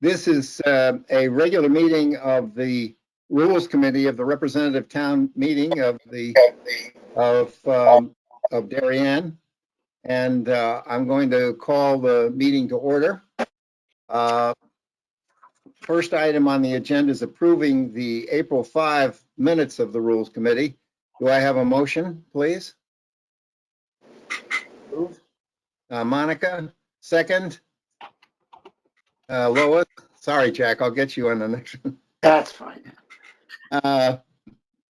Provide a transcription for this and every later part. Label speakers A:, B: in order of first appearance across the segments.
A: This is a regular meeting of the Rules Committee of the Representative Town Meeting of Darien, and I'm going to call the meeting to order. First item on the agenda is approving the April 5 minutes of the Rules Committee. Do I have a motion, please? Monica, second. Lois, sorry, Jack, I'll get you on the next one.
B: That's fine.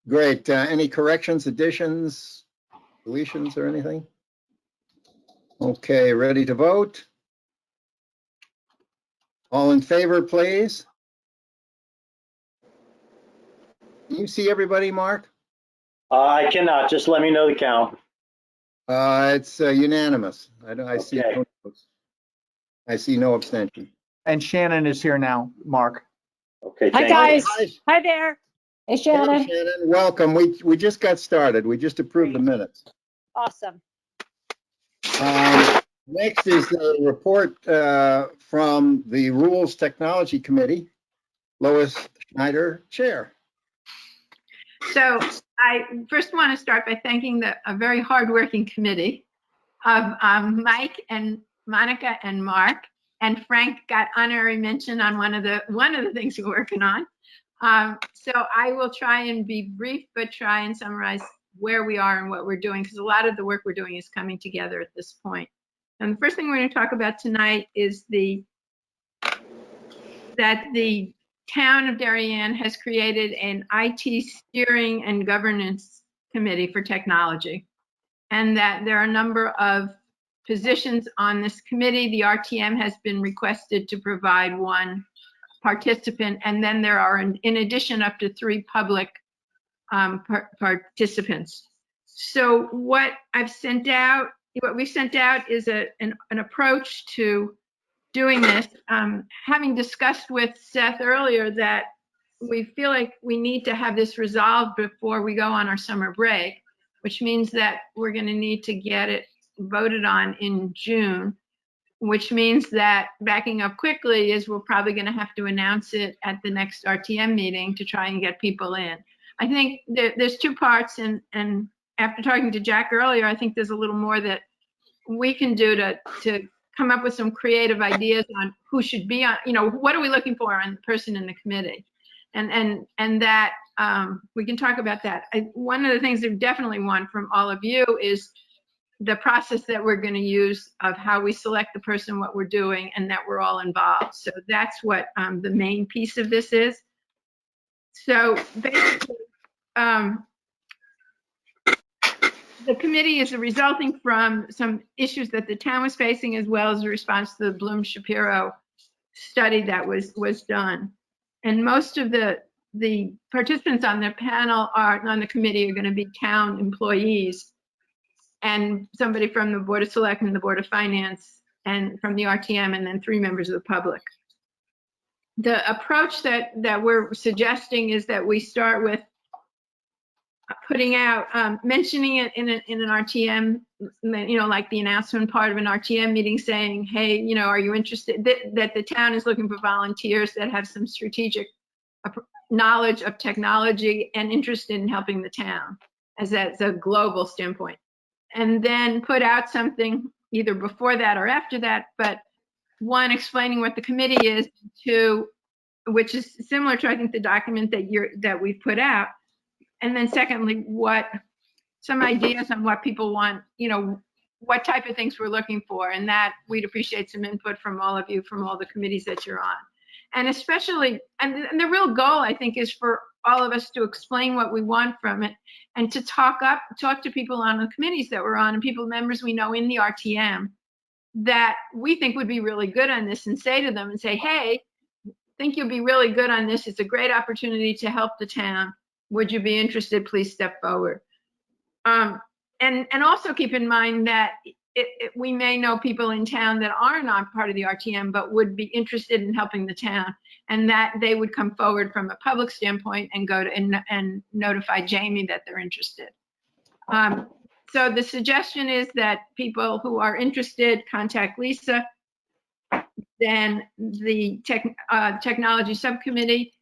A: Great. Any corrections, additions, deletions, or anything? Okay, ready to vote? All in favor, please? Can you see everybody, Mark?
B: I cannot. Just let me know the count.
A: It's unanimous. I see
B: Okay.
A: no votes. I see no abstention.
C: And Shannon is here now, Mark.
B: Okay,
D: Hi,
B: thank you.
D: guys.
A: Hi.
D: Hi there. Hey,
A: Hey,
D: Shannon.
A: Shannon, welcome. We just got started. We just approved the minutes.
D: Awesome.
A: Next is a report from the Rules Technology Committee. Lois Schneider, Chair.
E: So I first want to start by thanking a very hardworking committee of Mike and Monica and Mark, and Frank got honorary mention on one of the things we're working on. So I will try and be brief, but try and summarize where we are and what we're doing, because a lot of the work we're doing is coming together at this point. And the first thing we're going to talk about tonight is that the town of Darien has created an IT steering and governance committee for technology, and that there are a number of positions on this committee. The RTM has been requested to provide one participant, and then there are, in addition, up to 3 public participants. So what we've sent out is an approach to doing this. Having discussed with Seth earlier that we feel like we need to have this resolved before we go on our summer break, which means that we're going to need to get it voted on in June, which means that backing up quickly is we're probably going to have to announce it at the next RTM meeting to try and get people in. I think there's 2 parts, and after talking to Jack earlier, I think there's a little more that we can do to come up with some creative ideas on who should be on, what are we looking for on the person in the committee, and that we can talk about that. One of the things we definitely want from all of you is the process that we're going to use of how we select the person, what we're doing, and that we're all involved. So that's what the main piece of this is. So basically, the committee is resulting from some issues that the town was facing, as well as a response to the Bloom-Shapiro study that was done. And most of the participants on the panel on the committee are going to be town employees, and somebody from the Board of Selectmen, the Board of Finance, and from the RTM, and then 3 members of the public. The approach that we're suggesting is that we start with putting out, mentioning it in an RTM, like the announcement part of an RTM meeting, saying, hey, are you interested, that the town is looking for volunteers that have some strategic knowledge of technology and interested in helping the town as a global standpoint. And then put out something either before that or after that, but 1, explaining what the committee is, 2, which is similar to, I think, the document that we've put out. And then secondly, some ideas on what people want, what type of things we're looking for, and that we'd appreciate some input from all of you, from all the committees that you're on. And especially, and the real goal, I think, is for all of us to explain what we want from it, and to talk to people on the committees that we're on, and members we know in the RTM that we think would be really good on this, and say to them and say, hey, think you'll be really good on this. It's a great opportunity to help the town. Would you be interested? Please step forward. And also keep in mind that we may know people in town that are not part of the RTM, but would be interested in helping the town, and that they would come forward from a public standpoint and go to and notify Jamie that they're interested. So the suggestion is that people who are interested contact Lisa. then the technology subcommittee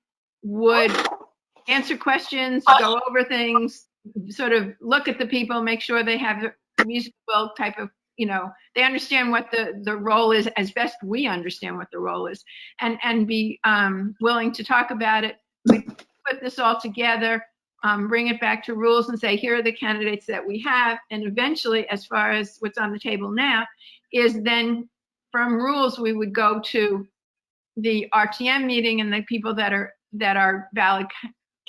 E: would answer questions, go over things, sort of look at the people, make sure they have a reasonable type of, they understand what the role is as best we understand what the role is, and be willing to talk about it. We put this all together, bring it back to rules and say, here are the candidates that we have. And eventually, as far as what's on the table now, is then from rules, we would go to the RTM meeting, and the people that are valid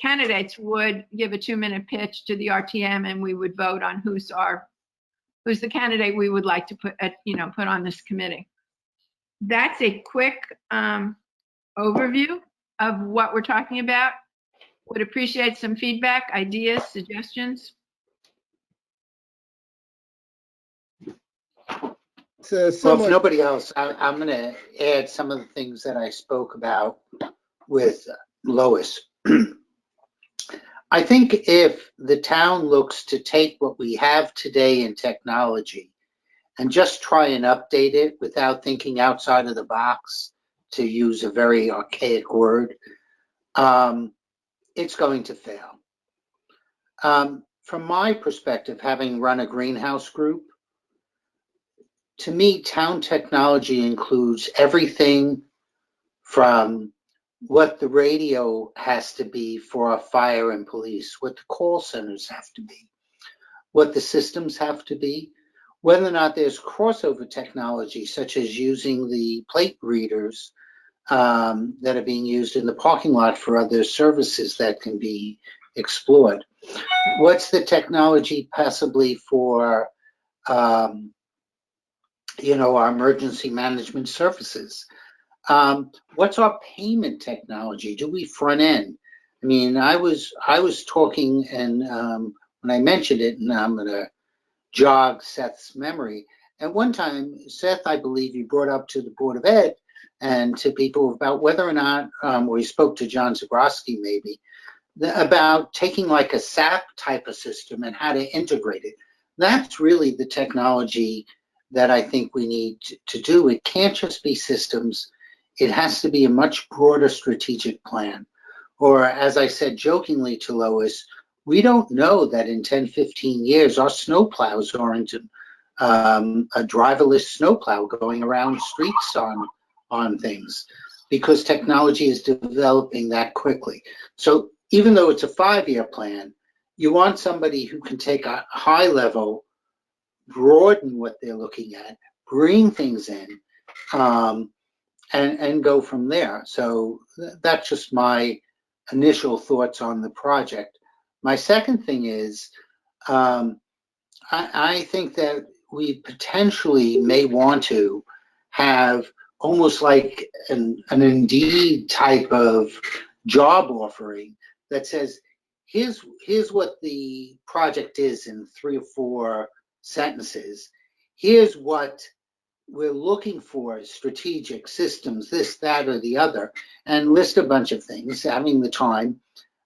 E: candidates would give a 2-minute pitch to the RTM, and we would vote on who's the candidate we would like to put on this committee. That's a quick overview of what we're talking about. Would appreciate some feedback, ideas, suggestions.
A: So
F: Well, if
A: somewhat,
F: nobody else, I'm going to add some of the things that I spoke about with Lois. I think if the town looks to take what we have today in technology and just try and update it without thinking outside of the box, to use a very archaic word, it's going to fail. From my perspective, having run a greenhouse group, to me, town technology includes everything from what the radio has to be for our fire and police, what the call centers have to be, what the systems have to be, whether or not there's crossover technology, such as using the plate readers that are being used in the parking lot for other services that can be explored. What's the technology possibly for our emergency management services? What's our payment technology? Do we front end? I mean, I was talking, and when I mentioned it, and I'm gonna jog Seth's memory. At one time, Seth, I believe you brought up to the Board of Ed and to people about whether or not, or you spoke to John Zabrowski maybe, about taking like a SAP type of system and how to integrate it. That's really the technology that I think we need to do. It can't just be systems. It has to be a much broader strategic plan. Or as I said jokingly to Lois, we don't know that in 10, 15 years, our snowplows aren't a driverless snowplow going around streets on things, because technology is developing that quickly. So even though it's a 5-year plan, you want somebody who can take a high level, broaden what they're looking at, bring things in, and go from there. So that's just my initial thoughts on the project. My second thing is, I think that we potentially may want to have almost like an Indeed type of job offering that says, here's what the project is in 3 or 4 sentences. Here's what we're looking for: strategic systems, this, that, or the other, and list a bunch of things, having the time,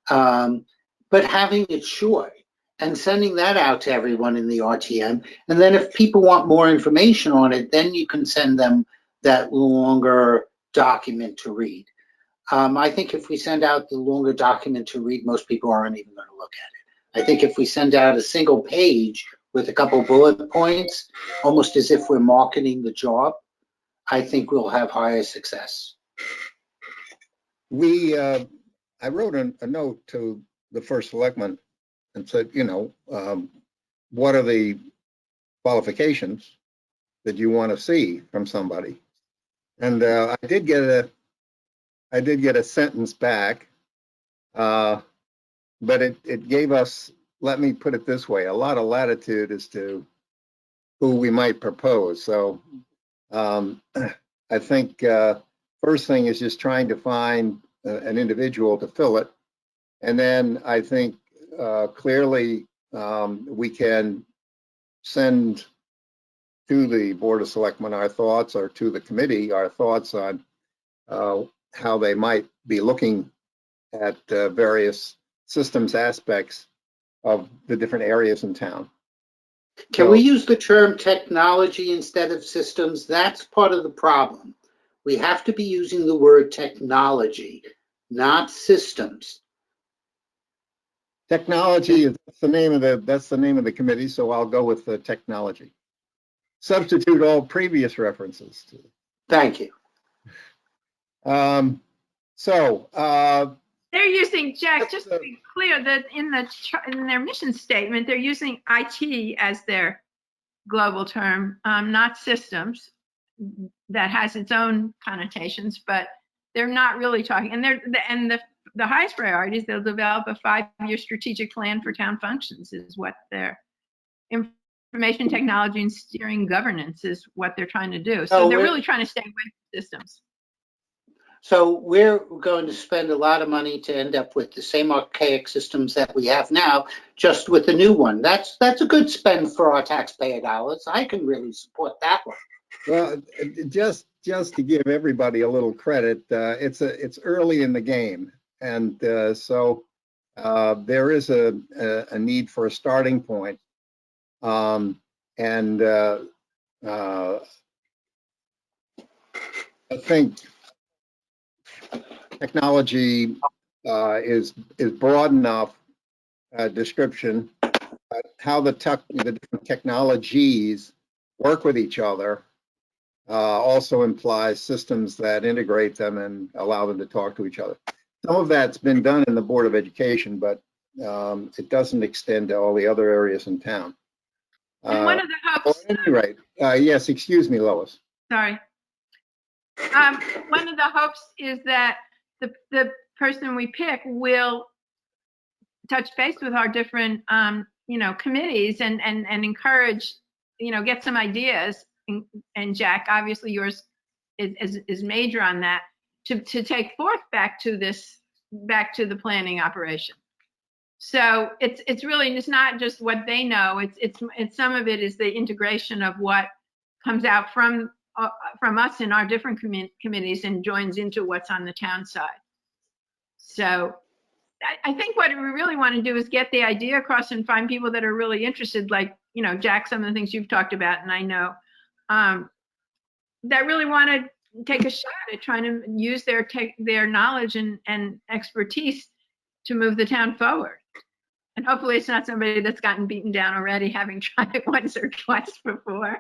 F: but having it short and sending that out to everyone in the RTM. And then if people want more information on it, then you can send them that longer document to read. I think if we send out the longer document to read, most people aren't even going to look at it. I think if we send out a single page with a couple bullet points, almost as if we're marketing the job, I think we'll have higher success.
A: I wrote a note to the first selectman and said, what are the qualifications that you want to see from somebody? And I did get a sentence back, but it gave us, let me put it this way, a lot of latitude as to who we might propose. So I think first thing is just trying to find an individual to fill it. And then I think clearly we can send to the Board of Selectmen our thoughts, or to the committee our thoughts on how they might be looking at various systems aspects of the different areas in town.
F: Can we use the term technology instead of systems? That's part of the problem. We have to be using the word technology, not systems.
A: Technology is the name of the committee, so I'll go with the technology. Substitute all previous references to.
F: Thank you.
E: They're using, Jack, just to be clear, that in their mission statement, they're using IT as their global term, not systems. That has its own connotations, but they're not really talking. And the highest priority is they'll develop a 5-year strategic plan for town functions is what their information technology and steering governance is what they're trying to do. So they're really trying to stay away from systems.
F: So we're going to spend a lot of money to end up with the same archaic systems that we have now, just with a new one. That's a good spend for our taxpayer dollars. I can really support that one.
A: Well, just to give everybody a little credit, it's early in the game, and so there is a need for a starting point, and I think technology is broad enough description. How the different technologies work with each other also implies systems that integrate them and allow them to talk to each other. Some of that's been done in the Board of Education, but it doesn't extend to all the other areas in town.
E: And one of the hopes.
A: At any rate, yes, excuse me, Lois.
E: Sorry. One of the hopes is that the person we pick will touch base with our different, committees and encourage, get some ideas. And Jack, obviously yours is major on that, to take forth back to the planning operation. So it's not just what they know. It's some of it is the integration of what comes out from us in our different committees and joins into what's on the town side. So I think what we really want to do is get the idea across and find people that are really interested, like, Jack, some of the things you've talked about, and I know, that really want to take a shot at trying to use their knowledge and expertise to move the town forward. And hopefully it's not somebody that's gotten beaten down already, having tried it once or twice before.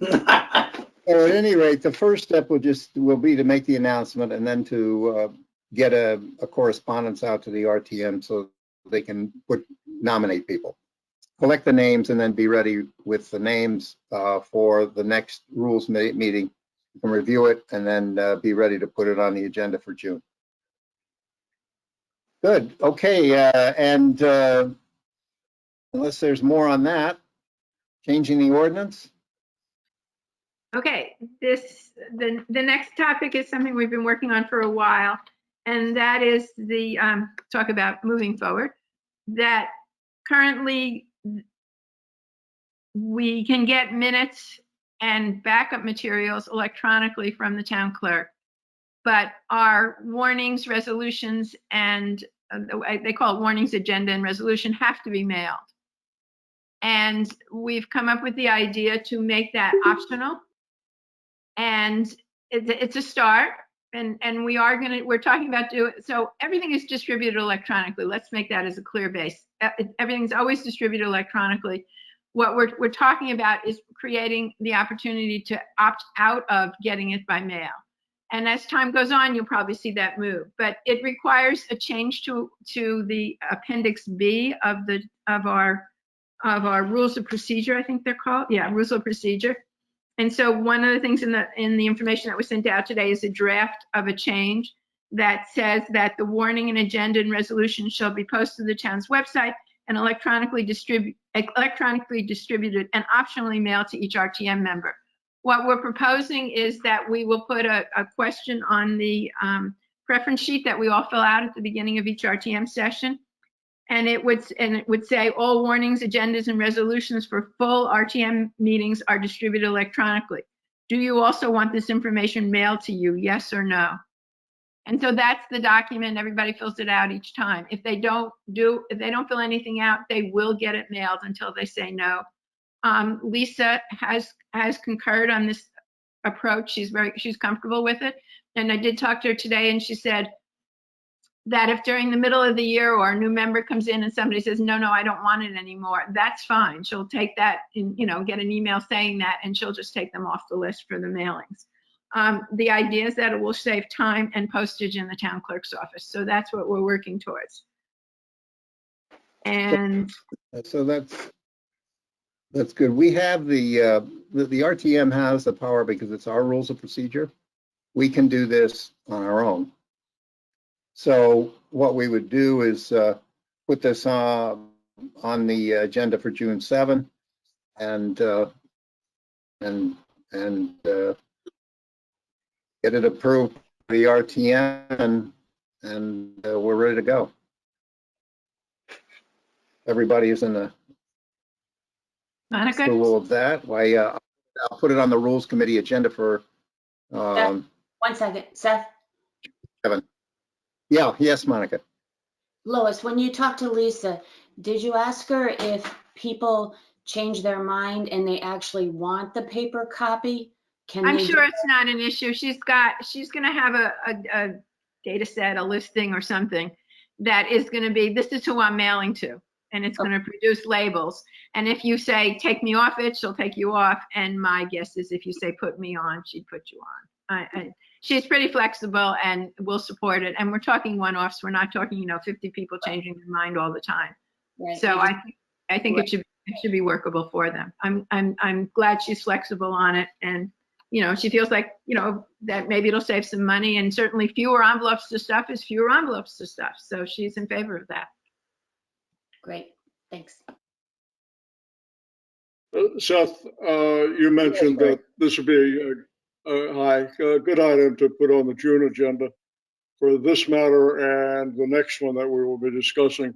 A: At any rate, the first step will be to make the announcement and then to get a correspondence out to the RTM so they can nominate people, collect the names, and then be ready with the names for the next rules meeting. You can review it and then be ready to put it on the agenda for June. Good. Okay. And unless there's more on that, changing the ordinance.
E: Okay, the next topic is something we've been working on for a while, and that is the talk about moving forward. That currently we can get minutes and backup materials electronically from the town clerk, but our warnings, resolutions, and they call it warnings, agenda, and resolution have to be mailed. And we've come up with the idea to make that optional. And it's a start, and we're talking about so everything is distributed electronically. Let's make that as a clear base. Everything's always distributed electronically. What we're talking about is creating the opportunity to opt out of getting it by mail. And as time goes on, you'll probably see that move. But it requires a change to the Appendix B of our rules of procedure, I think they're called. Yeah, rules of procedure. And so one of the things in the information that was sent out today is a draft of a change that says that the warning and agenda and resolution shall be posted to the town's website and electronically distributed and optionally mailed to each RTM member. What we're proposing is that we will put a question on the preference sheet that we all fill out at the beginning of each RTM session. And it would say all warnings, agendas, and resolutions for full RTM meetings are distributed electronically. Do you also want this information mailed to you? Yes or no? And so that's the document. Everybody fills it out each time. If they don't fill anything out, they will get it mailed until they say no. Lisa has concurred on this approach. She's comfortable with it. And I did talk to her today, and she said that if during the middle of the year or a new member comes in and somebody says, no, I don't want it anymore, that's fine. She'll take that and, get an email saying that, and she'll just take them off the list for the mailings. The idea is that it will save time and postage in the town clerk's office. So that's what we're working towards. And
A: So that's good. We have the RTM has the power because it's our rules of procedure. We can do this on our own. So what we would do is put this on the agenda for June 7 and get it approved by the RTM, and we're ready to go. Everybody is in the
E: Monica,
A: approval of that. I'll put it on the Rules Committee agenda for.
G: 1 second, Seth.
A: Yes, Monica.
G: Lois, when you talked to Lisa, did you ask her if people change their mind and they actually want the paper copy?
E: I'm sure it's not an issue. She's going to have a data set, a listing or something that is going to be, this is who I'm mailing to, and it's going to produce labels. And if you say, take me off it, she'll take you off. And my guess is if you say, put me on, she'd put you on. She's pretty flexible and will support it. And we're talking one-offs. We're not talking, 50 people changing their mind all the time.
G: Right.
E: So I think it should be workable for them. I'm glad she's flexible on it, and she feels like that maybe it'll save some money, and certainly fewer envelopes to stuff is fewer envelopes to stuff. So she's in favor of that.
G: Great, thanks.
H: Seth, you mentioned that this would be a good item to put on the June agenda for this matter and the next one that we will be discussing.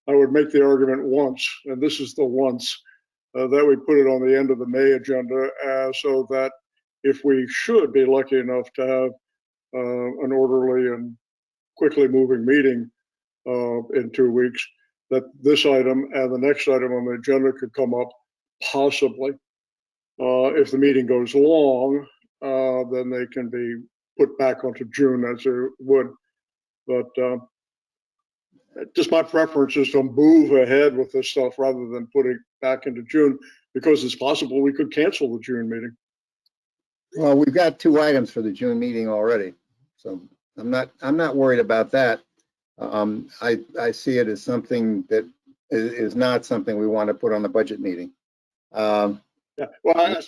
H: I would make the argument once, and this is the once, that we put it on the end of the May agenda, so that if we should be lucky enough to have an orderly and quickly moving meeting in 2 weeks, that this item and the next item on the agenda could come up possibly. If the meeting goes long, then they can be put back onto June as it would. But just my preference is to move ahead with this stuff rather than put it back into June, because it's possible we could cancel the June meeting.
A: Well, we've got 2 items for the June meeting already, so I'm not worried about that. I see it as something that is not something we want to put on the budget meeting.
H: Yeah. Well, I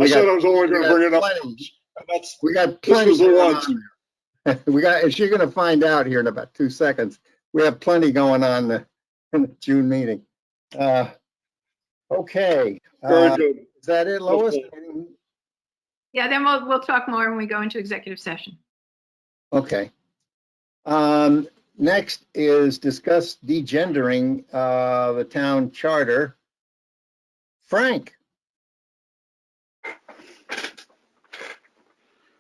H: said I was only going to bring it up.
A: We got plenty.
H: This was the one.
A: As you're going to find out here in about 2 seconds, we have plenty going on in the June meeting. Okay.
H: Very good.
A: Is that it, Lois?
H: Okay.
E: Yeah, then we'll talk more when we go into executive session.
A: Okay. Next is discuss degendering the town charter. Frank.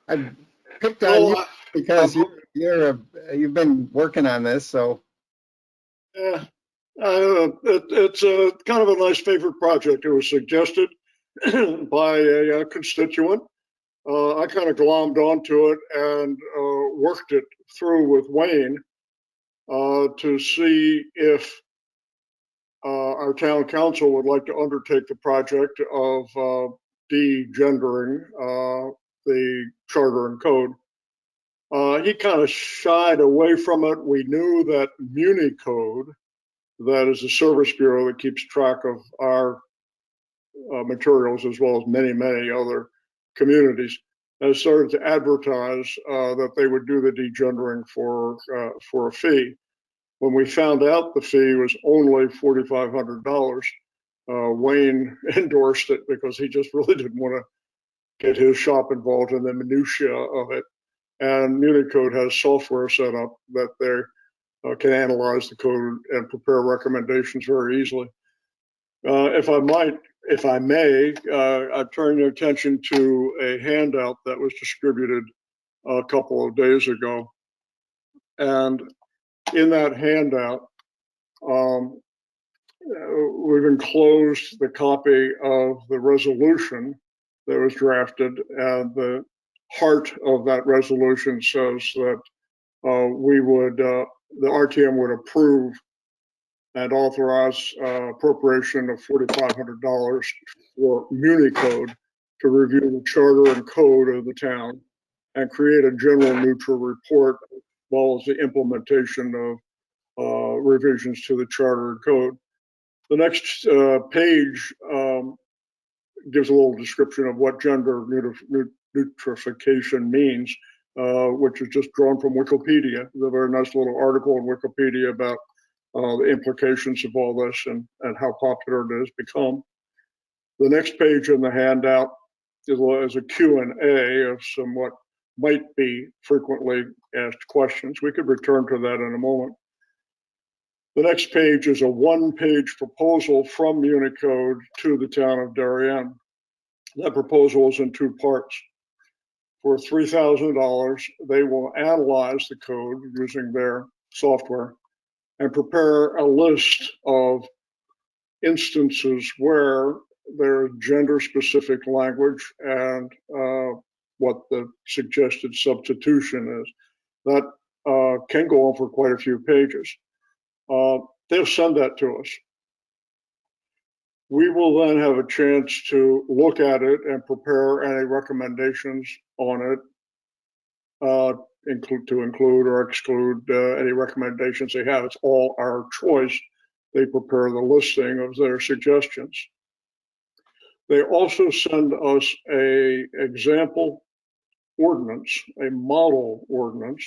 A: I picked on you because you've been working on this, so.
H: Yeah, it's a kind of a nice favorite project. It was suggested by a constituent. I kind of glommed onto it and worked it through with Wayne to see if our town council would like to undertake the project of degendering the charter and code. He kind of shied away from it. We knew that Muni Code, that is a service bureau that keeps track of our materials as well as many, many other communities, has started to advertise that they would do the degendering for a fee. When we found out the fee was only $4,500, Wayne endorsed it because he just really didn't want to get his shop involved in the minutiae of it. And Unicode has software set up that they can analyze the code and prepare recommendations very easily. If I may, I turn your attention to a handout that was distributed a couple of days ago. And in that handout, we've enclosed the copy of the resolution that was drafted, and the heart of that resolution says that the RTM would approve and authorize appropriation of $4,500 for Municode to review the charter and code of the town and create a general neutral report, as well as the implementation of revisions to the charter and code. The next page gives a little description of what gender neutrification means, which is just drawn from Wikipedia. There's a very nice little article in Wikipedia about the implications of all this and how popular it has become. The next page in the handout is a Q&A of some what might be frequently asked questions. We could return to that in a moment. The next page is a one-page proposal from Municode to the town of Darien. That proposal is in two parts. For $3,000, they will analyze the code using their software and prepare a list of instances where there's gender-specific language and what the suggested substitution is. That can go on for quite a few pages. They'll send that to us. We will then have a chance to look at it and prepare any recommendations on it, include or exclude any recommendations they have. It's all our choice. They prepare the listing of their suggestions. They also send us an example ordinance, a model ordinance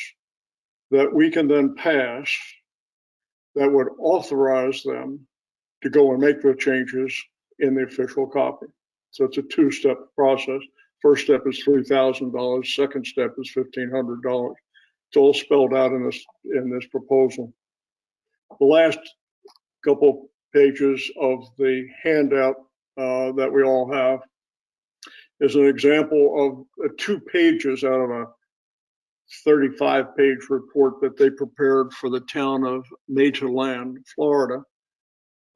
H: that we can then pass that would authorize them to go and make the changes in the official copy. So it's a two-step process. First step is $3,000. Second step is $1,500. It's all spelled out in this proposal. The last couple pages of the handout that we all have is an example of 2 pages out of a 35-page report that they prepared for the town of Nederland, Florida.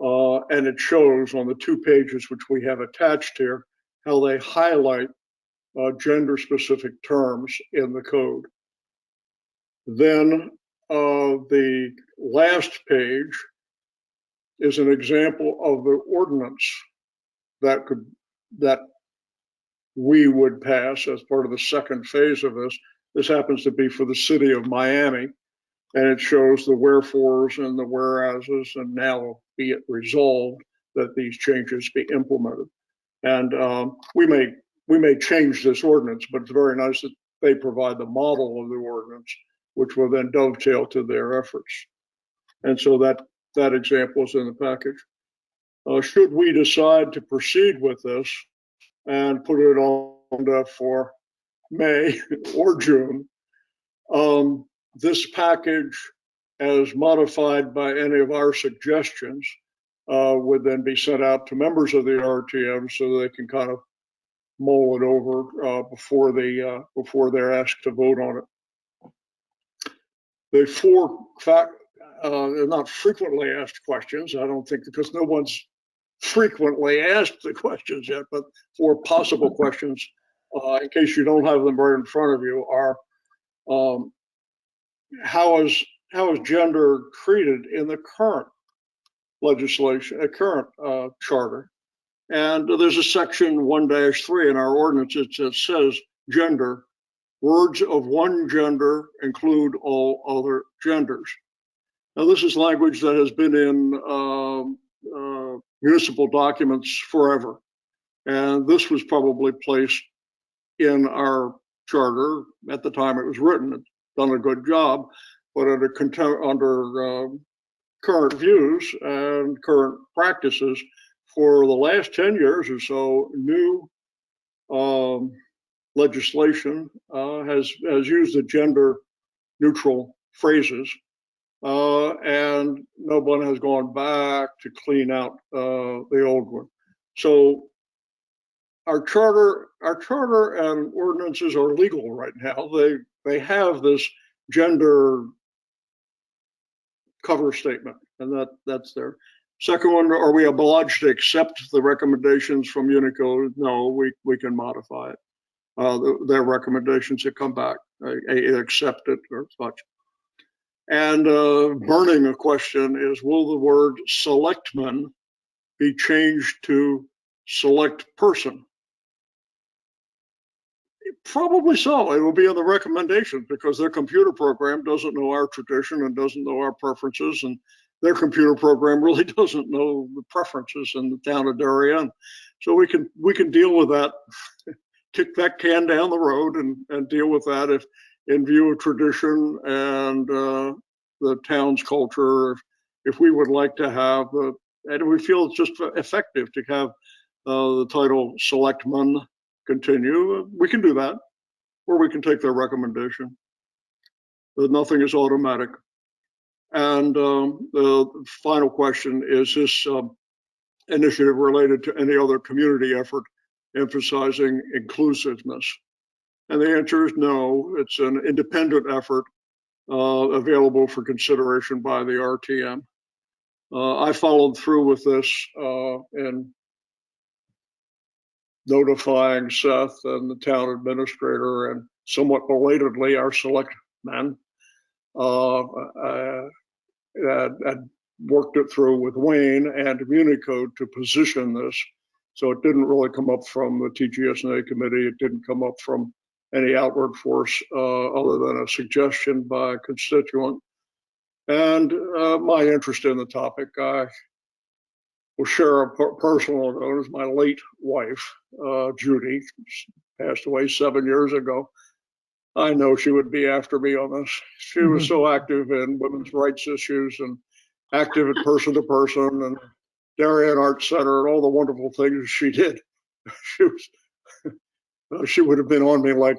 H: And it shows on the 2 pages which we have attached here how they highlight gender-specific terms in the code. Then the last page is an example of the ordinance that we would pass as part of the second phase of this. This happens to be for the city of Miami, and it shows the wherefores and the whereases, and now be it resolved that these changes be implemented. And we may change this ordinance, but it's very nice that they provide the model of the ordinance, which will then dovetail to their efforts. And so that example is in the package. Should we decide to proceed with this and put it on for May or June, this package, as modified by any of our suggestions, would then be sent out to members of the RTM so they can kind of mull it over before they're asked to vote on it. The 4 they're not frequently asked questions, I don't think, because no one's frequently asked the questions yet, but 4 possible questions, in case you don't have them right in front of you, are how is gender treated in the current legislation, a current charter? And there's a section 1-3 in our ordinance that says gender. Words of one gender include all other genders. Now, this is language that has been in municipal documents forever. And this was probably placed in our charter at the time it was written. It's done a good job, but under current views and current practices, for the last 10 years or so, new legislation has used the gender neutral phrases, and no one has gone back to clean out the old one. So our charter and ordinances are legal right now. They have this gender cover statement, and that's there. Second one, are we obliged to accept the recommendations from Unicode? No, we can modify it. their recommendations that come back, accept it or such. And burning a question is, will the word selectmen be changed to select person? Probably so. It will be in the recommendations because their computer program doesn't know our tradition and doesn't know our preferences, and their computer program really doesn't know the preferences in the town of Darien. So we can deal with that, kick that can down the road and deal with that if in view of tradition and the town's culture, if we would like to have, and we feel it's just effective to have the title selectman continue, we can do that, or we can take their recommendation. But nothing is automatic. And the final question, is this initiative related to any other community effort emphasizing inclusiveness? And the answer is no. It's an independent effort available for consideration by the RTM. I followed through with this in notifying Seth and the town administrator and somewhat belatedly our selectmen. And worked it through with Wayne and Communicode to position this. So it didn't really come up from the TGSNA committee. It didn't come up from any outward force other than a suggestion by a constituent. And my interest in the topic, I will share a personal note. As my late wife, Judy, passed away 7 years ago. I know she would be after me on this. She was so active in women's rights issues and active at Person to Person and Darien Arts Center and all the wonderful things she did. She would have been on me like,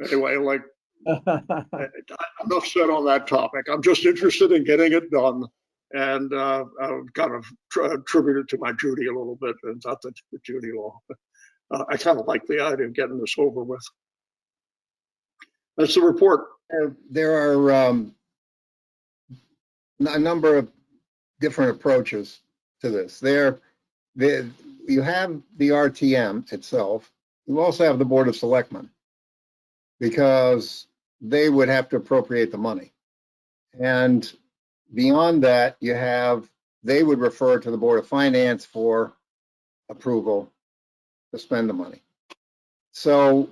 H: anyway, like, enough said on that topic. I'm just interested in getting it done. And I've kind of attributed to my Judy a little bit, and not the Judy law. I kind of like the idea of getting this over with. That's the report.
A: There are a number of different approaches to this. You have the RTM itself. You also have the Board of Selectmen, because they would have to appropriate the money. And beyond that, they would refer to the Board of Finance for approval to spend the money. So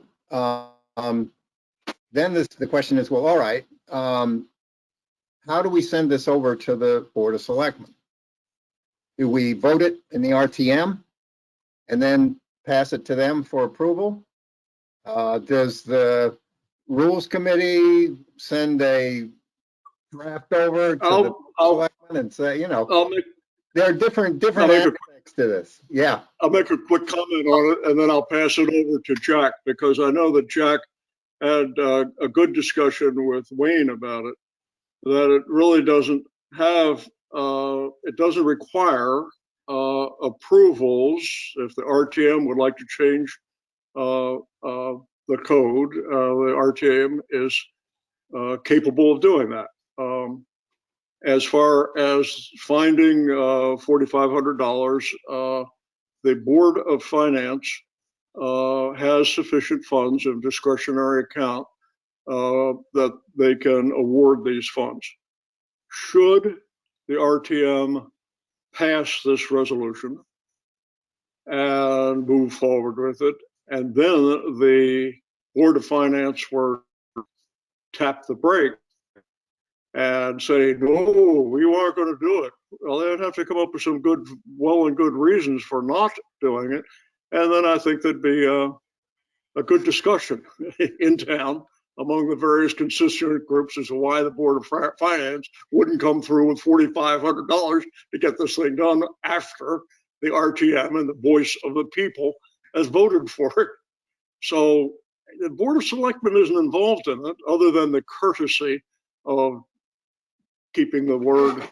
A: then the question is, well, all right, how do we send this over to the Board of Selectmen? Do we vote it in the RTM and then pass it to them for approval? Does the Rules Committee send a draft over to the Selectmen and say, there are different aspects to this. Yeah.
H: I'll make a quick comment on it, and then I'll pass it over to Jack, because I know that Jack had a good discussion with Wayne about it, that it really doesn't have, it doesn't require approvals. If the RTM would like to change the code, the RTM is capable of doing that. As far as finding $4,500, the Board of Finance has sufficient funds in discretionary account that they can award these funds. Should the RTM pass this resolution and move forward with it, and then the Board of Finance were tap the brake and say, no, we aren't going to do it. Well, they'd have to come up with some good reasons for not doing it. And then I think there'd be a good discussion in town among the various constituent groups as to why the Board of Finance wouldn't come through with $4,500 to get this thing done after the RTM and the voice of the people has voted for it. So the Board of Selectmen isn't involved in it, other than the courtesy of keeping the word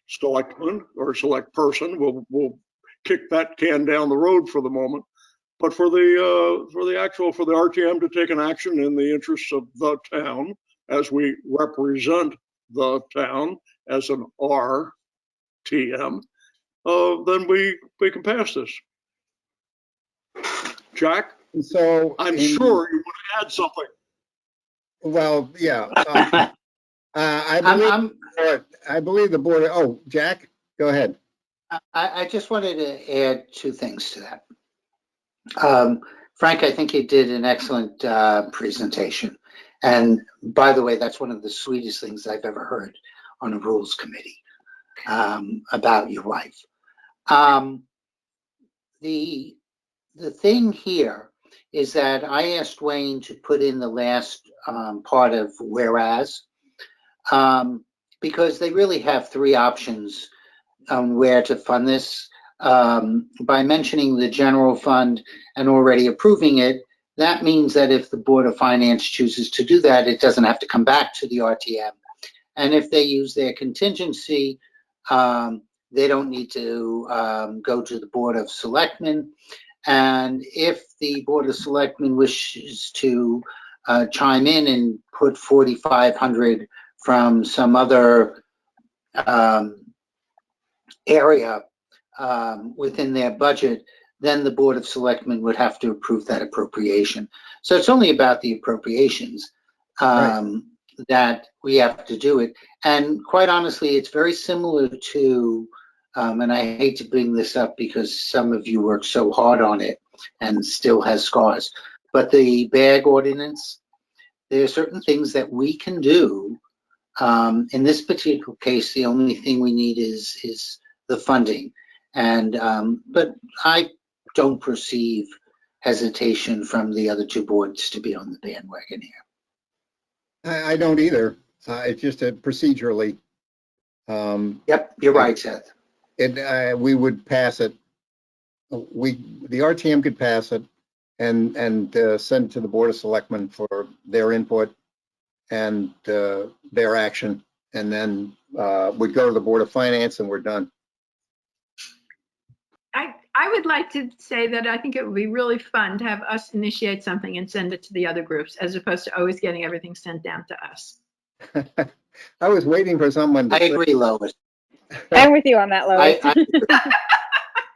H: selectman or select person. We'll kick that can down the road for the moment. But for the RTM to take an action in the interests of the town, as we represent the town as an RTM, then we can pass this. Jack?
A: So.
H: I'm
A: in-
H: sure you would add something.
A: Well, yeah. I
F: I'm,
A: believe, I believe the board, oh, Jack, go ahead.
F: I just wanted to add two things to that. Frank, I think you did an excellent presentation. And by the way, that's one of the sweetest things I've ever heard on a rules committee about your wife. The thing here is that I asked Wayne to put in the last part of whereas, because they really have three options on where to fund this. By mentioning the general fund and already approving it, that means that if the Board of Finance chooses to do that, it doesn't have to come back to the RTM. And if they use their contingency, they don't need to go to the Board of Selectmen. And if the Board of Selectmen wishes to chime in and put 4,500 from some other area within their budget, then the Board of Selectmen would have to approve that appropriation. So it's only about the appropriations that we have to do it. And quite honestly, it's very similar to, and I hate to bring this up because some of you worked so hard on it and still has scars, but the bag ordinance, there are certain things that we can do. In this particular case, the only thing we need is the funding. And but I don't perceive hesitation from the other two boards to be on the bandwagon here.
A: I don't either. It's just a procedurally.
F: Yep, you're right, Seth.
A: We would pass it. The RTM could pass it and send it to the Board of Selectmen for their input and their action, and then we'd go to the Board of Finance and we're done.
E: I would like to say that I think it would be really fun to have us initiate something and send it to the other groups, as opposed to always getting everything sent down to us.
A: I was waiting for someone to
F: I agree, Lois.
D: I'm with you on that, Lois.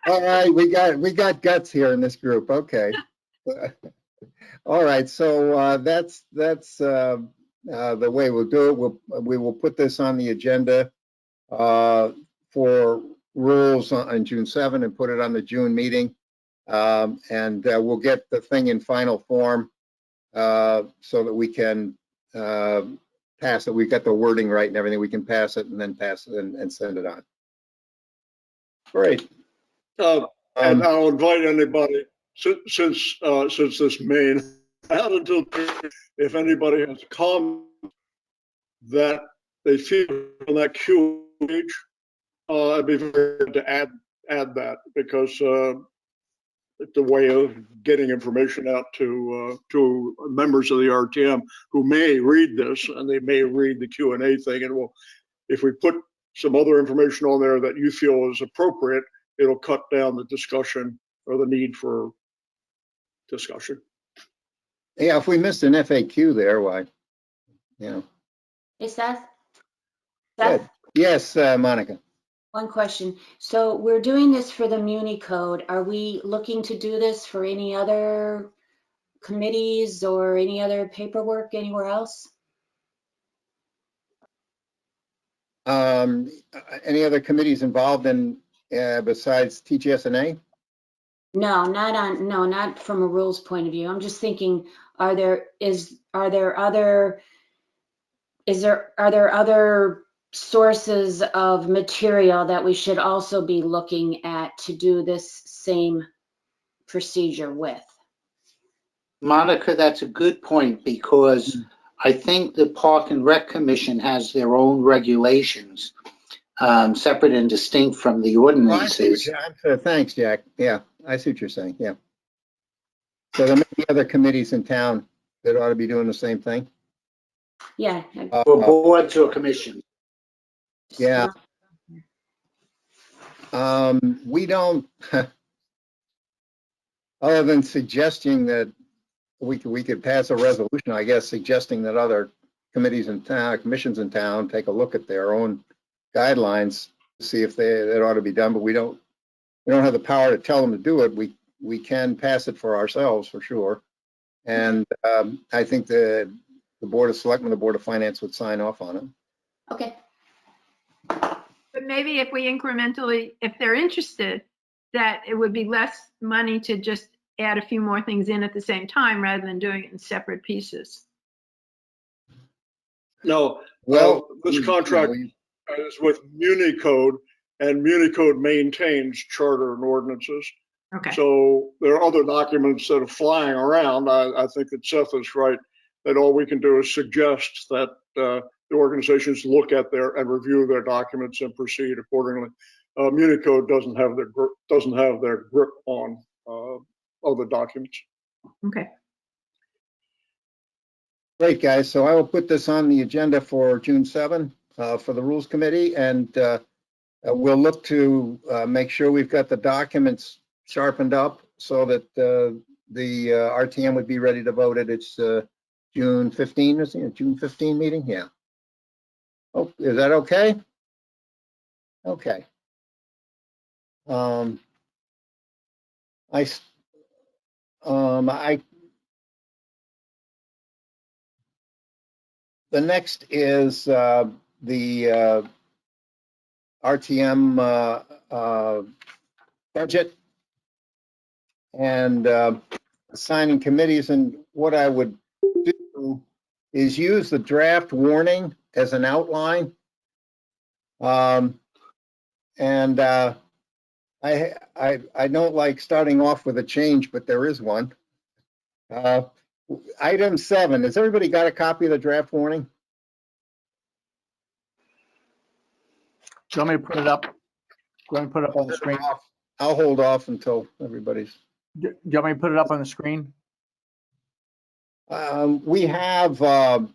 A: All right, we got guts here in this group. Okay. All right, so that's the way we'll do it. We will put this on the agenda for rules on June 7 and put it on the June meeting. And we'll get the thing in final form so that we can pass it. We've got the wording right and everything. We can pass it and then pass it and send it on. Great.
H: And I'll invite anybody, since this may not until, if anybody has comments that they feel on that Q page, I'd be very glad to add that, because it's a way of getting information out to members of the RTM who may read this, and they may read the Q&A thing, and if we put some other information on there that you feel is appropriate, it'll cut down the discussion or the need for discussion.
A: Yeah, if we missed an FAQ there, why? Yeah.
G: Hey, Seth?
A: Good.
G: Seth,
A: Yes, Monica.
G: one question. So we're doing this for the Muni Code. Are we looking to do this for any other committees or any other paperwork anywhere else?
A: Any other committees involved in besides TGS&A?
G: No, not from a rules point of view. I'm just thinking, are there other sources of material that we should also be looking at to do this same procedure with?
F: Monica, that's a good point, because I think the Park and Rec Commission has their own regulations, separate and distinct from the ordinances.
A: Thanks, Jack. Yeah, I see what you're saying. Yeah. So there may be other committees in town that ought to be doing the same thing.
G: Yeah.
F: Or boards or commissions.
A: Yeah. We don't, other than suggesting that we could pass a resolution, I guess, suggesting that other committees in town, commissions in town, take a look at their own guidelines to see if that ought to be done, but we don't have the power to tell them to do it. we can pass it for ourselves for sure. And I think the Board of Selectmen, the Board of Finance would sign off on it.
G: Okay.
E: But maybe if we incrementally, if they're interested, that it would be less money to just add a few more things in at the same time rather than doing it in separate pieces.
H: No,
A: Well,
H: this
A: you
H: contract
A: know,
H: is with Municode, and Municode maintains charter and ordinances.
E: Okay.
H: So there are other documents that are flying around. I think that Seth is right, that all we can do is suggest that the organizations look at and review their documents and proceed accordingly. Municode doesn't have their grip on other documents.
E: Okay.
A: great, guys. So I will put this on the agenda for June 7 for the Rules Committee, and we'll look to make sure we've got the documents sharpened up so that the RTM would be ready to vote at its June 15, is it June 15 meeting? Yeah. Oh, is that okay? Okay. The next is the RTM budget and assigning committees. And what I would do is use the draft warning as an outline. I don't like starting off with a change, but there is one. Item 7, has everybody got a copy of the draft warning?
C: Do you want me to put it up? Go ahead and put it up on the screen.
A: I'll hold off until everybody's.
C: Do you want me to put it up on the screen?
A: We have, I'm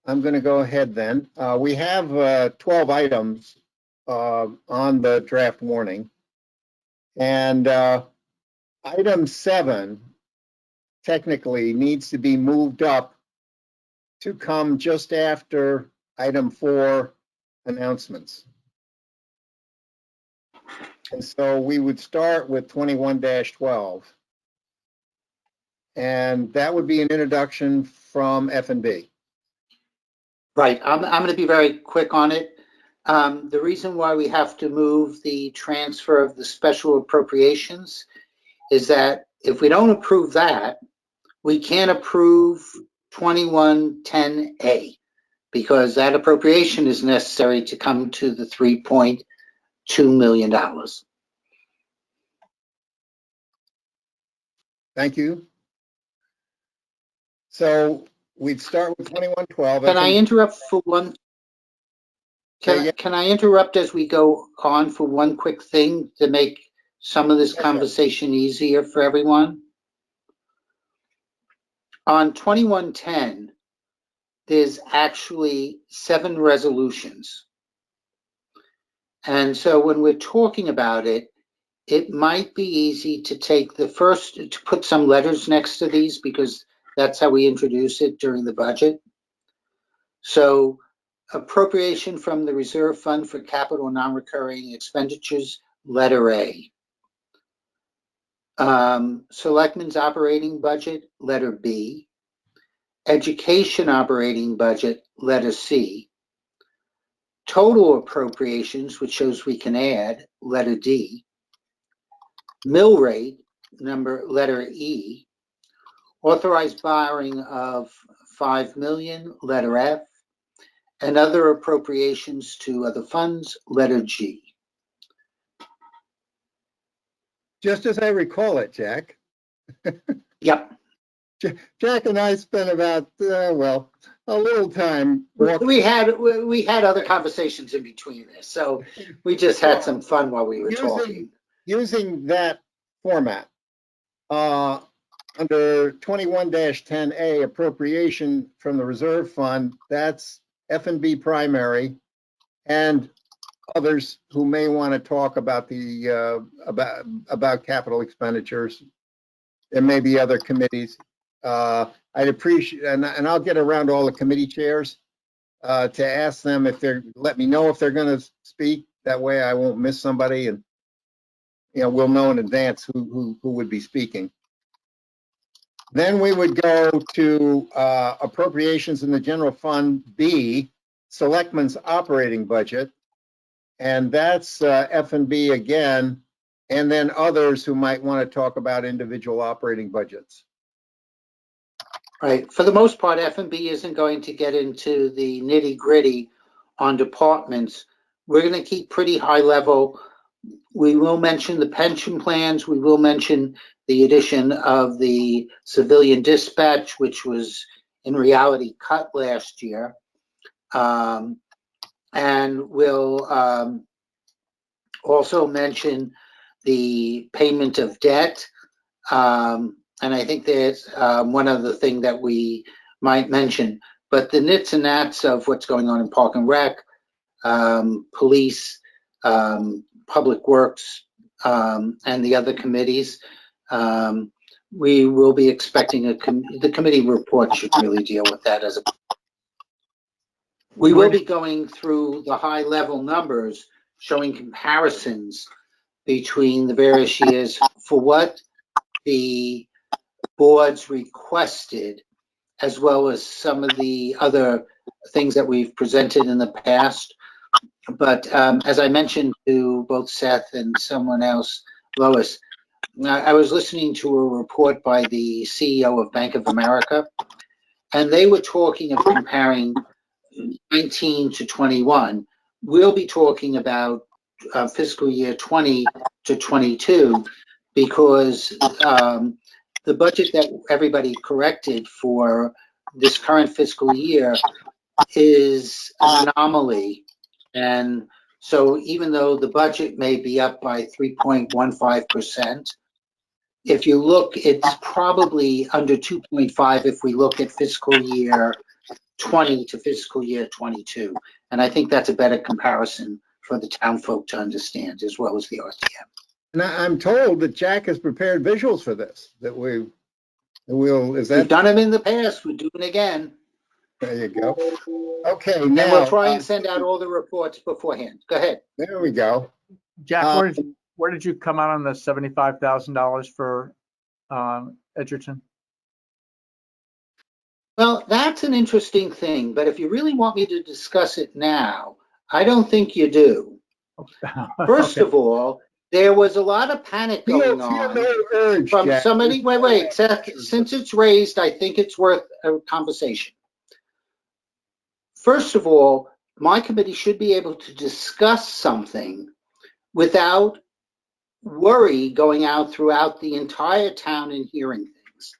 A: going to go ahead then. We have 12 items on the draft warning. And item 7 technically needs to be moved up to come just after item 4, announcements. And so we would start with 21-12. And that would be an introduction from F&B.
F: Right, I'm going to be very quick on it. The reason why we have to move the transfer of the special appropriations is that if we don't approve that, we can't approve 2110A because that appropriation is necessary to come to the $3.2 million.
A: Thank you. So we'd start with 21-12.
F: Can I interrupt for one? Can I interrupt as we go on for one quick thing to make some of this conversation easier for everyone? On 2110, there's actually 7 resolutions. And so when we're talking about it, it might be easy to take the first, to put some letters next to these because that's how we introduce it during the budget. So appropriation from the reserve fund for capital non-recurring expenditures, letter A. Selectmen's operating budget, letter B. Education operating budget, letter C. Total appropriations, which shows we can add, letter D. Mill rate, letter E. Authorized borrowing of $5 million, letter F. And other appropriations to other funds, letter G.
A: Just as I recall it, Jack.
F: Yep.
A: Jack and I spent about, a little time.
F: We had other conversations in between this, so we just had some fun while we were talking.
A: Using that format, under 21-10A appropriation from the reserve fund, that's F&B primary, and others who may want to talk about the about capital expenditures. There may be other committees. I'd appreciate, and I'll get around all the committee chairs to ask them if let me know if they're going to speak. That way I won't miss somebody. And we'll know in advance who would be speaking. Then we would go to appropriations in the general fund B, Selectmen's operating budget. And that's F&B again, and then others who might want to talk about individual operating budgets.
F: Right. For the most part, F&B isn't going to get into the nitty-gritty on departments. We're going to keep pretty high level. We will mention the pension plans. We will mention the addition of the civilian dispatch, which was in reality cut last year. And we'll also mention the payment of debt. And I think there's one other thing that we might mention, but the nits and nats of what's going on in Park and Rec, police, public works, and the other committees, we will be expecting the committee report should really deal with that as a. We will be going through the high level numbers showing comparisons between the various years for what the boards requested, as well as some of the other things that we've presented in the past. But as I mentioned to both Seth and someone else, Lois, I was listening to a report by the CEO of Bank of America, and they were talking of comparing 19 to 21. We'll be talking about fiscal year 20 to 22 because the budget that everybody corrected for this current fiscal year is an anomaly. And so even though the budget may be up by 3.15%, if you look, it's probably under 2.5 if we look at fiscal year 20 to fiscal year 22. And I think that's a better comparison for the town folk to understand, as well as the RTM.
A: And I'm told that Jack has prepared visuals for this, that we'll, is
F: We've
A: that?
F: done them in the past, we're doing it again.
A: There you go. Okay,
F: And
A: now.
F: we'll try and send out all the reports beforehand. Go ahead.
A: There we go.
C: Jack, where did you come out on the $75,000 for Edgerton?
F: Well, that's an interesting thing, but if you really want me to discuss it now, I don't think you do. First of all, there was a lot of panic going on
A: Urge,
F: from
A: Jack.
F: somebody. Wait, Seth, since it's raised, I think it's worth a conversation. First of all, my committee should be able to discuss something without worry going out throughout the entire town and hearing things.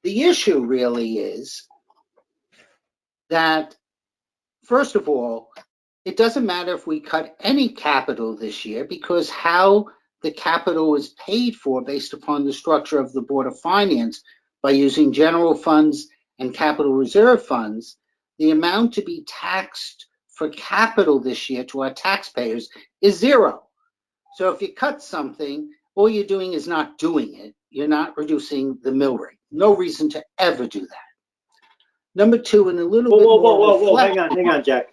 F: The issue really is that, first of all, it doesn't matter if we cut any capital this year because how the capital was paid for based upon the structure of the Board of Finance by using general funds and capital reserve funds, the amount to be taxed for capital this year to our taxpayers is zero. So if you cut something, all you're doing is not doing it. You're not reducing the mill rate. No reason to ever do that. Number two, and a little bit more.
B: Hang on, Jack.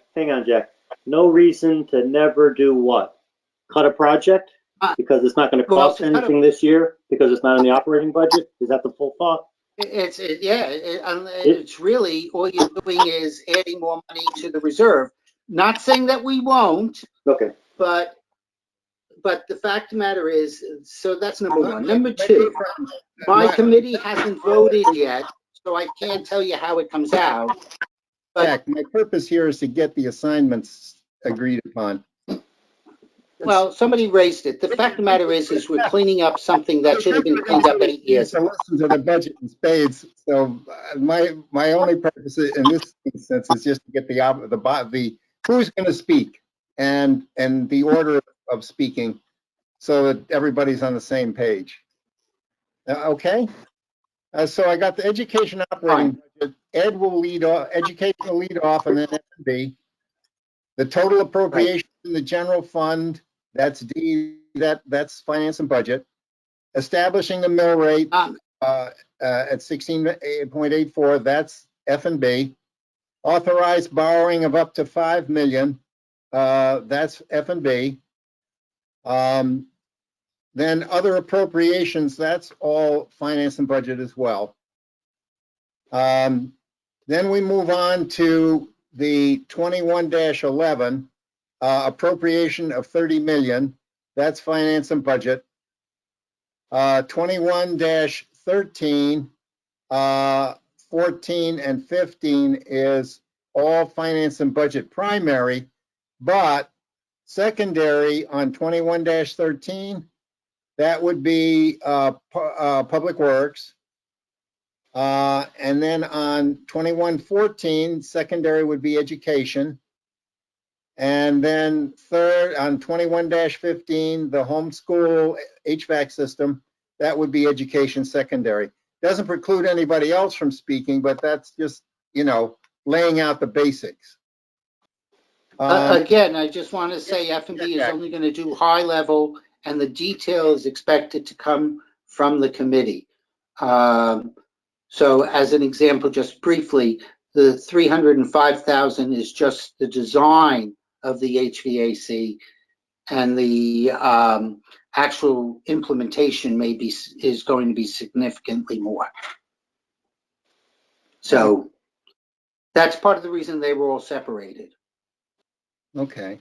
B: No reason to never do what? Cut a project? Because it's not going to cost anything this year? Because it's not in the operating budget? Is that the full thought?
F: It's really, all you're doing is adding more money to the reserve. Not saying that we won't.
B: Okay.
F: But the fact of the matter is, so that's number one. Number two, my committee hasn't voted yet, so I can't tell you how it comes out. But
A: Jack, my purpose here is to get the assignments agreed upon.
F: well, somebody raised it. The fact of the matter is we're cleaning up something that should have been cleaned up 8 years
A: To
F: ago.
A: listen to the budget in spades. So my only purpose in this instance is just to get the who's going to speak and the order of speaking, so that everybody's on the same page. Okay. So I got the education operating budget. Ed will lead off. Education will lead off, and then F&B. The total appropriation in the general fund. That's D. That's finance and budget. Establishing the mill rate at 16.84. That's F&B. Authorized borrowing of up to $5 million. That's F&B. Then other appropriations, that's all finance and budget as well. Then we move on to the 21-11, appropriation of 30 million. That's finance and budget. 21-13, 14 and 15 is all finance and budget primary, but secondary on 21-13, that would be Public Works. And then on 21-14, secondary would be education. And then third, on 21-15, the homeschool HVAC system, that would be education secondary. Doesn't preclude anybody else from speaking, but that's just, you know, laying out the basics.
F: Again, I just want to say F&B is only going to do high level, and the detail is expected to come from the committee. So as an example, just briefly, the 305,000 is just the design of the HVAC, and the actual implementation is going to be significantly more. So that's part of the reason they were all separated.
A: Okay.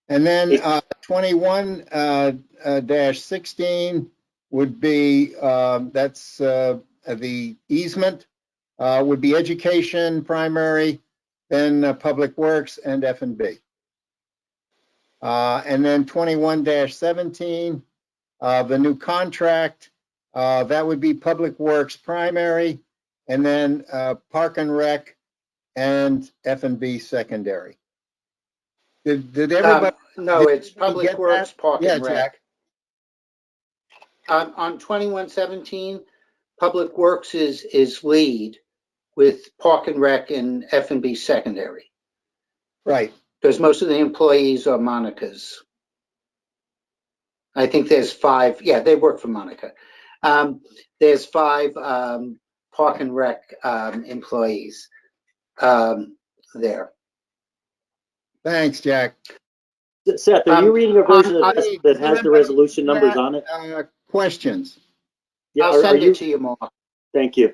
A: And then 21-16 would be, that's the easement, would be education primary, then Public Works and F&B. And then 21-17, the new contract, that would be Public Works primary, and then Park and Rec and F&B secondary. Did everybody?
F: No, it's Public Works, Park and Rec.
A: Jack.
F: On 21-17, Public Works is lead, with Park and Rec and F&B secondary.
A: Right.
F: Because most of the employees are Monica's. I think there's 5. Yeah, they work for Monica. There's 5 Park and Rec employees there.
A: Thanks, Jack.
B: Seth, are you reading a version of this that has the resolution numbers on it?
A: Questions?
B: Yeah,
F: I'll send it to you, Mark.
B: Thank you.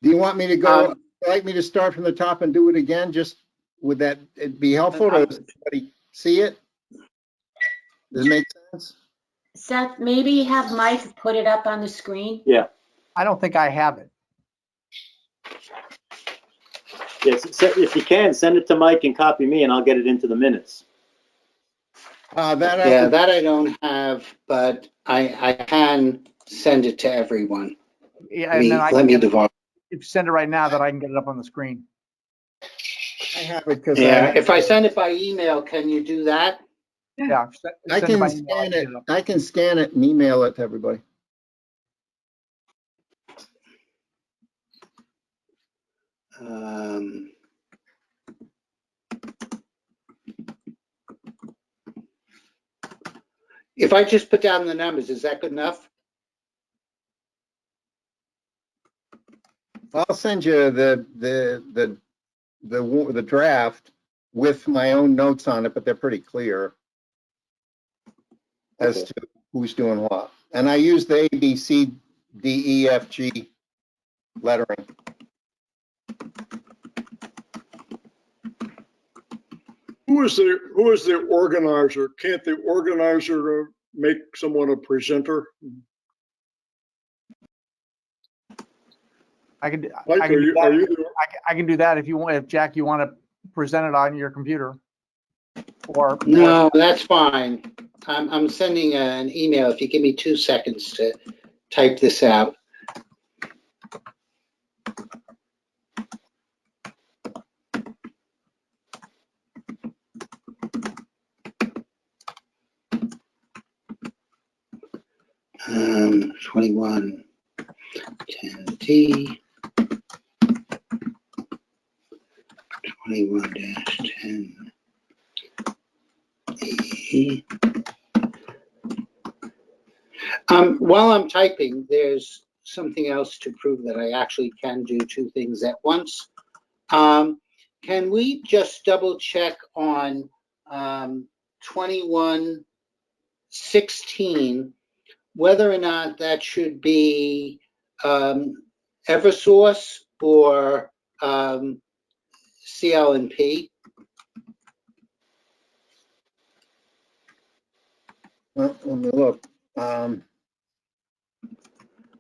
A: Do you want me to go, like me to start from the top and do it again? Just, would that be helpful? Does everybody see it? Does it make sense?
G: Seth, maybe have Mike put it up on the screen?
B: Yeah.
C: I don't think I have it.
B: Yes, if you can, send it to Mike and copy me, and I'll get it into the minutes.
A: That
F: I don't have, but I can send it to everyone.
C: Yeah, and then
F: Let me divide.
C: if you send it right now, that I can get it up on the screen.
A: I have it because
F: Yeah, if I send it by email, can you do that?
C: Yeah,
A: I
C: send it
A: can
C: by email,
A: scan
C: get
A: it.
C: up.
A: I can scan it and email it to everybody.
F: If I just put down the numbers, is that good enough?
A: I'll send you the draft with my own notes on it, but they're pretty clear as to who's doing what. And I use the A, B, C, D, E, F, G lettering.
H: Who is the organizer? Can't the organizer make someone a presenter?
C: I can
H: Mike, are you
C: I can do that if you want. If Jack, you want to present it on your computer, or
F: No, that's fine. I'm sending an email. If you give me 2 seconds to type this out. Um, 21-10D, 21-10E. While I'm typing, there's something else to prove that I actually can do 2 things at once. Can we just double check on 21-15 16, whether or not that should be Eversource or CL&P.
A: Well, let me look.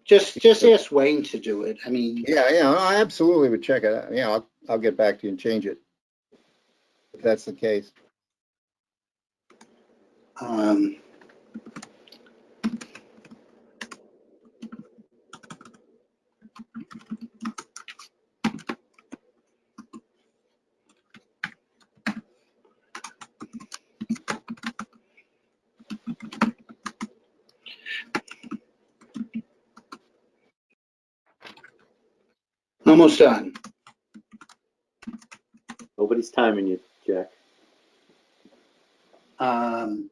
F: Just ask Wayne to do it. I mean,
A: Yeah, I absolutely would check it out. Yeah, I'll get back to you and change it. If that's the case.
F: almost done.
B: Nobody's timing you, Jack.
F: And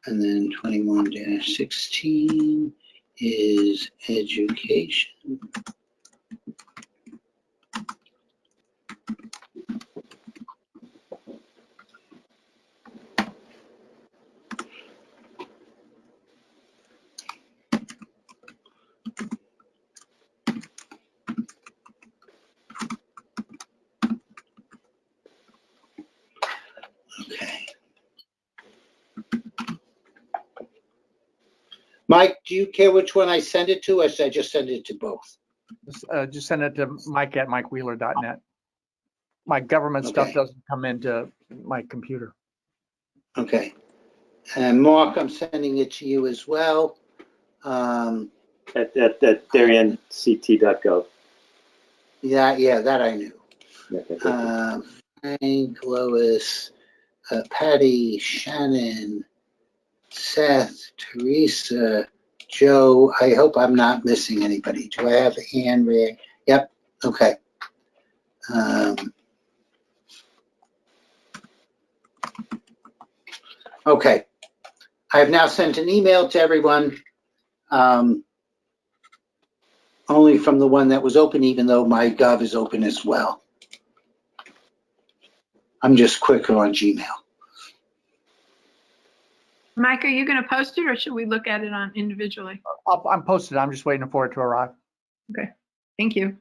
F: then 21-16 is education. Okay. Mike, do you care which one I send it to, or should I just send it to both?
C: Just send it to mike@mikewheeler.net. My government stuff
F: Okay.
C: doesn't come into my computer.
F: Okay. And Mark, I'm sending it to you as well.
B: At DarianCT.gov.
F: Yeah, that I knew.
B: Okay.
F: Frank, Lois, Patty, Shannon, Seth, Teresa, Joe. I hope I'm not missing anybody. Do I have Ann Ray? Yep. Okay. Okay. I have now sent an email to everyone, only from the one that was open, even though my Gov is open as well. I'm just quicker on Gmail.
E: Mike, are you going to post it or should we look at it on individually?
C: I'm posted. I'm just waiting for it to arrive.
E: Okay, thank you.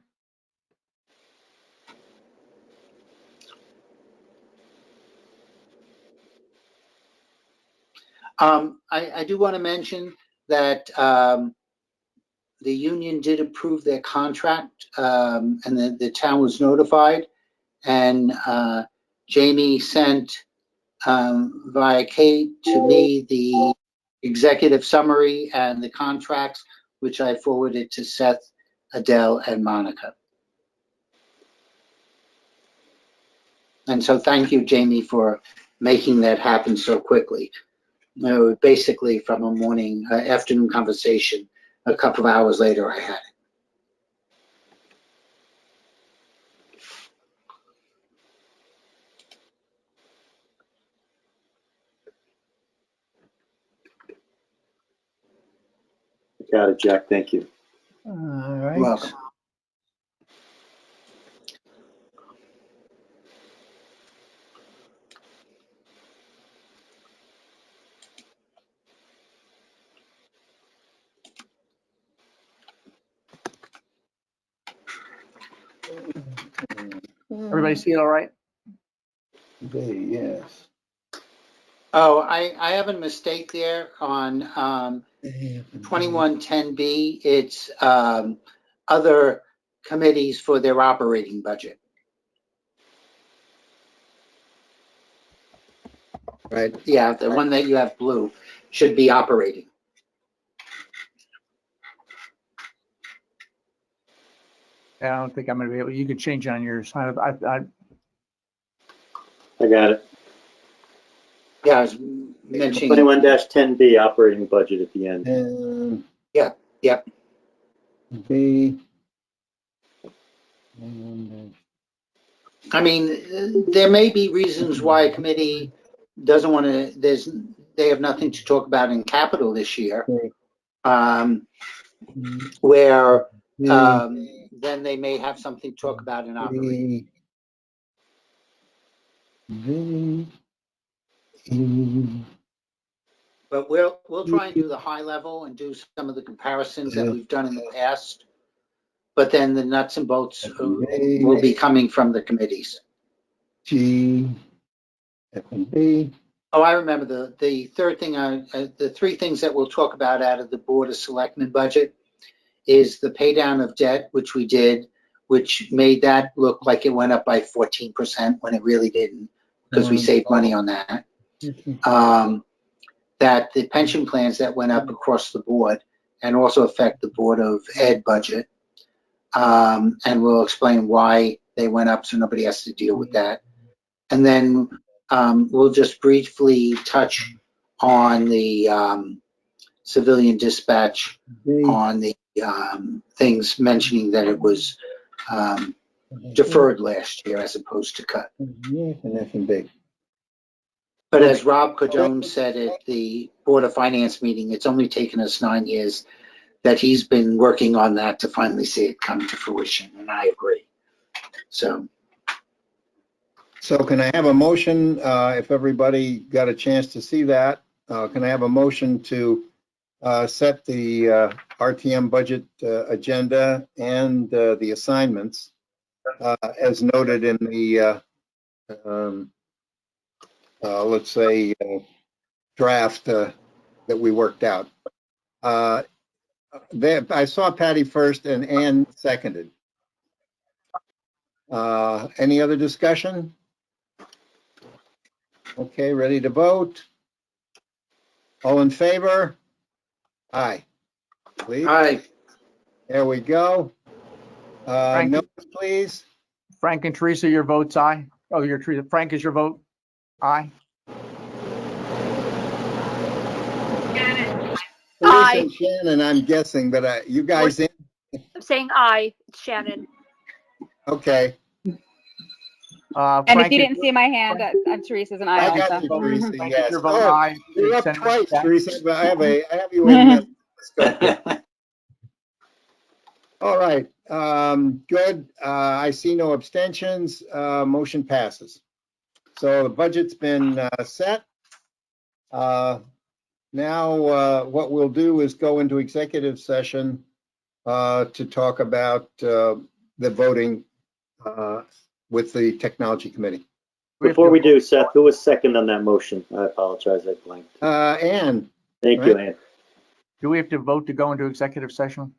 F: I do want to mention that the union did approve their contract, and the town was notified. And Jamie sent via Kate to me the executive summary and the contracts, which I forwarded to Seth, Adele, and Monica. And so thank you, Jamie, for making that happen so quickly. Basically from a morning, afternoon conversation, a couple of hours later, I had it.
B: Got it, Jack. Thank you.
A: All right.
F: Welcome.
C: Everybody see it all right?
A: Yes.
F: Oh, I have a mistake there on 2110B. It's other committees for their operating budget.
A: Right.
F: Yeah, the one that you have blue should be operating.
C: Yeah, I don't think I'm gonna be able, you could change it on yours.
B: I got it.
F: Yeah, I was mentioning.
B: 21-10B operating budget at the end.
A: And
F: Yep.
A: B.
F: I mean, there may be reasons why a committee doesn't want to, they have nothing to talk about in capital this year. Where then they may have something to talk about in operating. But we'll try and do the high level and do some of the comparisons that we've done in the past. But then the nuts and bolts will be coming from the committees.
A: G, F and B.
F: Oh, I remember the third thing, the three things that we'll talk about out of the Board of Selectmen budget is the pay down of debt, which we did, which made that look like it went up by 14% when it really didn't, because we saved money on that. That the pension plans that went up across the board and also affect the Board of Ed budget. And we'll explain why they went up so nobody has to deal with that. And then we'll just briefly touch on the civilian dispatch, on the things mentioning that it was deferred last year as opposed to cut.
A: And F and B.
F: But as Rob Codone said at the Board of Finance meeting, it's only taken us 9 years that he's been working on that to finally see it come to fruition, and I agree. So
A: can I have a motion, if everybody got a chance to see that, can I have a motion to set the RTM budget agenda and the assignments as noted in the, let's say, draft that we worked out. I saw Patty first and Ann seconded. Any other discussion? Okay, ready to vote? All in favor? Aye. Please.
F: Aye.
A: There we go.
C: Frank.
A: No, please.
C: Frank and Teresa, your vote's aye. Oh, your Teresa. Frank, is your vote aye?
E: Janet,
A: Teresa and Shannon, I'm guessing, but you guys in?
I: I'm saying aye, it's Shannon.
A: Okay.
D: And if
C: Frank,
D: you didn't see my hand, I'm Teresa's and I
A: I got
D: also.
A: you, Teresa,
C: Frank,
A: yes.
C: your vote
A: Oh,
C: aye.
A: you're up
C: Send it
A: twice,
C: back.
A: Teresa, but I have you in. All right, good. I see no abstentions. Motion passes. So the budget's been set. Now, what we'll do is go into executive session to talk about the voting with the Technology Committee.
B: Before we do, Seth, who was second on that motion? I apologize, I blanked.
A: Ann,
B: Thank you, Ann.
C: Do we have to vote to go into executive session?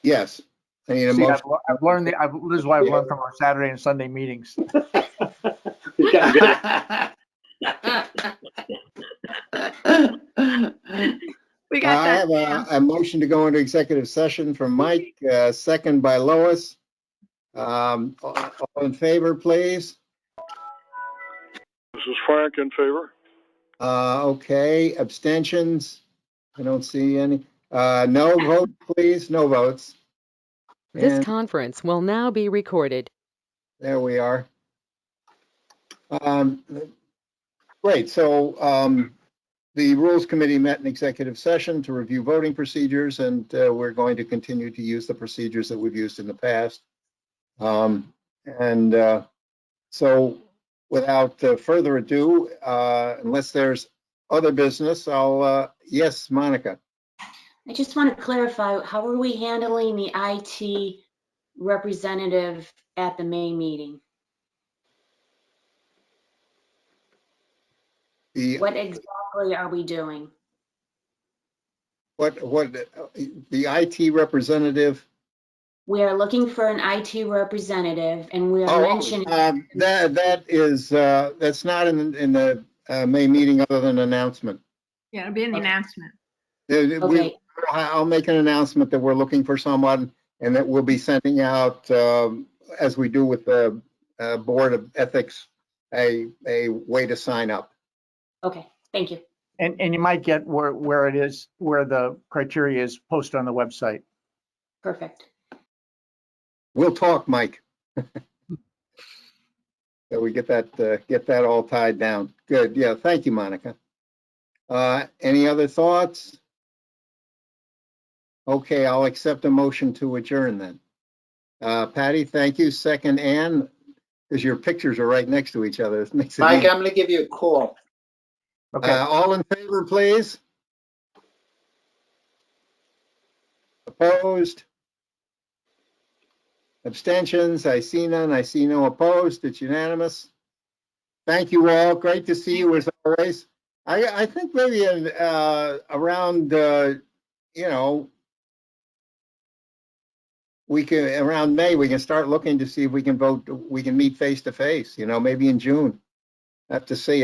A: yes. I need a
C: See,
A: motion.
C: I've learned this is what I've learned from our Saturday and Sunday meetings.
B: We've gotten good at
E: we got
A: I
E: that.
A: have a motion to go into executive session from Mike, second by Lois. All in favor, please?
H: This is Frank in favor.
A: Okay, abstentions? I don't see any. No vote, please, no votes.
J: This
A: And
J: conference will now be recorded.
A: there we are. Great, so the Rules Committee met in executive session to review voting procedures, and we're going to continue to use the procedures that we've used in the past. So without further ado, unless there's other business, yes, Monica.
G: I just want to clarify, how are we handling the IT representative at the May meeting? What exactly are we doing?
A: What the IT representative?
G: We are looking for an IT representative, and we are mentioning.
A: That's not in the May meeting other than an announcement.
E: Yeah, it'll be in the announcement.
G: Okay.
A: I'll make an announcement that we're looking for someone, and that we'll be sending out, as we do with the Board of Ethics, a way to sign up.
G: Okay, thank you.
C: And you might get where it is, where the criteria is posted on the website.
G: Perfect.
A: We'll talk, Mike. So we get that all tied down. Good. Yeah. Thank you, Monica. Any other thoughts? Okay, I'll accept a motion to adjourn then. Patty, thank you. Second, Ann. because your pictures are right next to each other. It makes it
F: Mike,
A: easy.
F: I'm gonna give you a call.
C: Okay,
A: All in favor, please? Opposed? Abstentions? I see none. I see no opposed. It's unanimous. Thank you all. Great to see you as always. I think maybe around, you know, we can, around May, we can start looking to see if we can vote, we can meet face to face, you know, maybe in June. Have to see.